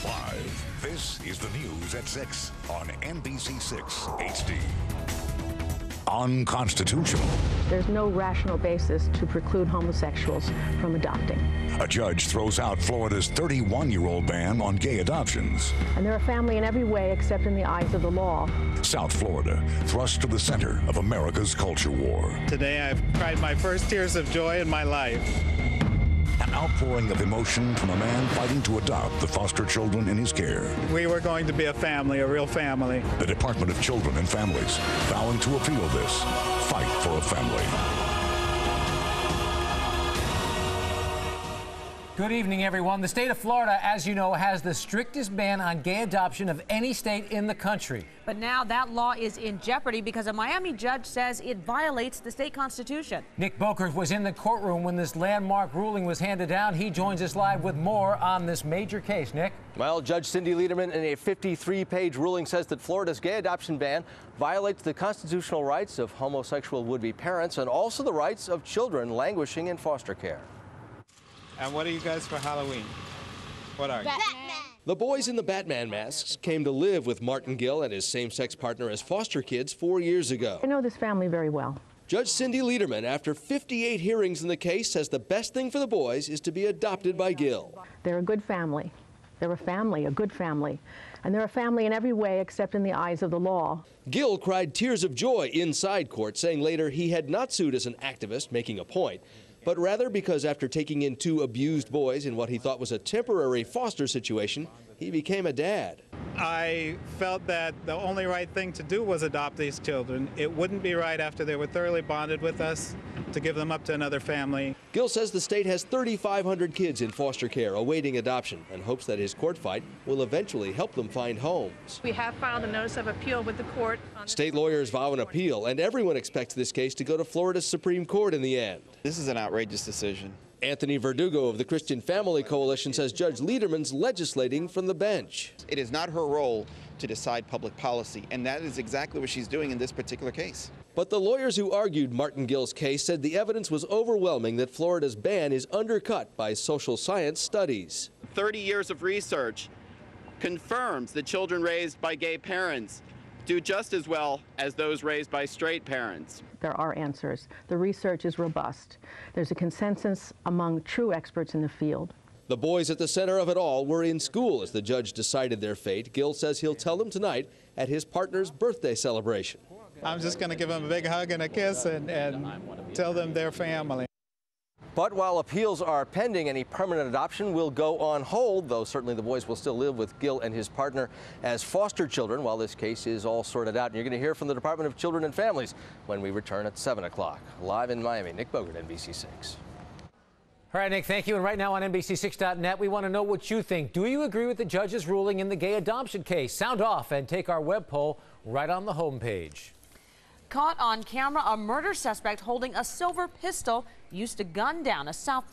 5. This is the news at 6 on NBC6 HD. Unconstitutional. There's no rational basis to preclude homosexuals from adopting. A judge throws out Florida's 31-year-old ban on gay adoptions. And they're a family in every way except in the eyes of the law. South Florida, thrust to the center of America's culture war. Today I've cried my first tears of joy in my life. An outpouring of emotion from a man fighting to adopt the foster children in his care. We were going to be a family, a real family. The Department of Children and Families vowing to appeal this. Fight for a family. Good evening, everyone. The state of Florida, as you know, has the strictest ban on gay adoption of any state in the country. But now that law is in jeopardy because a Miami judge says it violates the state constitution. Nick Bogert was in the courtroom when this landmark ruling was handed down. He joins us live with more on this major case. Nick? Well, Judge Cindy Lederman in a 53-page ruling says that Florida's gay adoption ban violates the constitutional rights of homosexual would-be parents and also the rights of children languishing in foster care. And what are you guys for Halloween? What are you? Batman. The boys in the Batman masks came to live with Martin Gill and his same-sex partner as foster kids 4 years ago. I know this family very well. Judge Cindy Lederman, after 58 hearings in the case, says the best thing for the boys is to be adopted by Gill. They're a good family. They're a family, a good family. And they're a family in every way except in the eyes of the law. Gill cried tears of joy inside court, saying later he had not sued as an activist making a point, but rather because after taking in 2 abused boys in what he thought was a temporary foster situation, he became a dad. I felt that the only right thing to do was adopt these children. It wouldn't be right after they were thoroughly bonded with us to give them up to another family. Gill says the state has 3,500 kids in foster care awaiting adoption and hopes that his court fight will eventually help them find homes. We have filed a notice of appeal with the court. State lawyers vow an appeal, and everyone expects this case to go to Florida's Supreme Court in the end. This is an outrageous decision. Anthony Verdugo of the Christian Family Coalition says Judge Lederman's legislating from the bench. It is not her role to decide public policy, and that is exactly what she's doing in this particular case. But the lawyers who argued Martin Gill's case said the evidence was overwhelming that Florida's ban is undercut by social science studies. 30 years of research confirms that children raised by gay parents do just as well as those raised by straight parents. There are answers. The research is robust. There's a consensus among true experts in the field. The boys at the center of it all were in school as the judge decided their fate. Gill says he'll tell them tonight at his partner's birthday celebration. I'm just going to give them a big hug and a kiss and tell them they're family. But while appeals are pending, any permanent adoption will go on hold, though certainly the boys will still live with Gill and his partner as foster children while this case is all sorted out. And you're going to hear from the Department of Children and Families when we return at 7 o'clock. Live in Miami, Nick Bogert, NBC6. All right, Nick, thank you. And right now on NBC6.net, we want to know what you think. Do you agree with the judge's ruling in the gay adoption case? Sound off and take our web poll right on the homepage. Caught on camera, a murder suspect holding a silver pistol used to gun down a South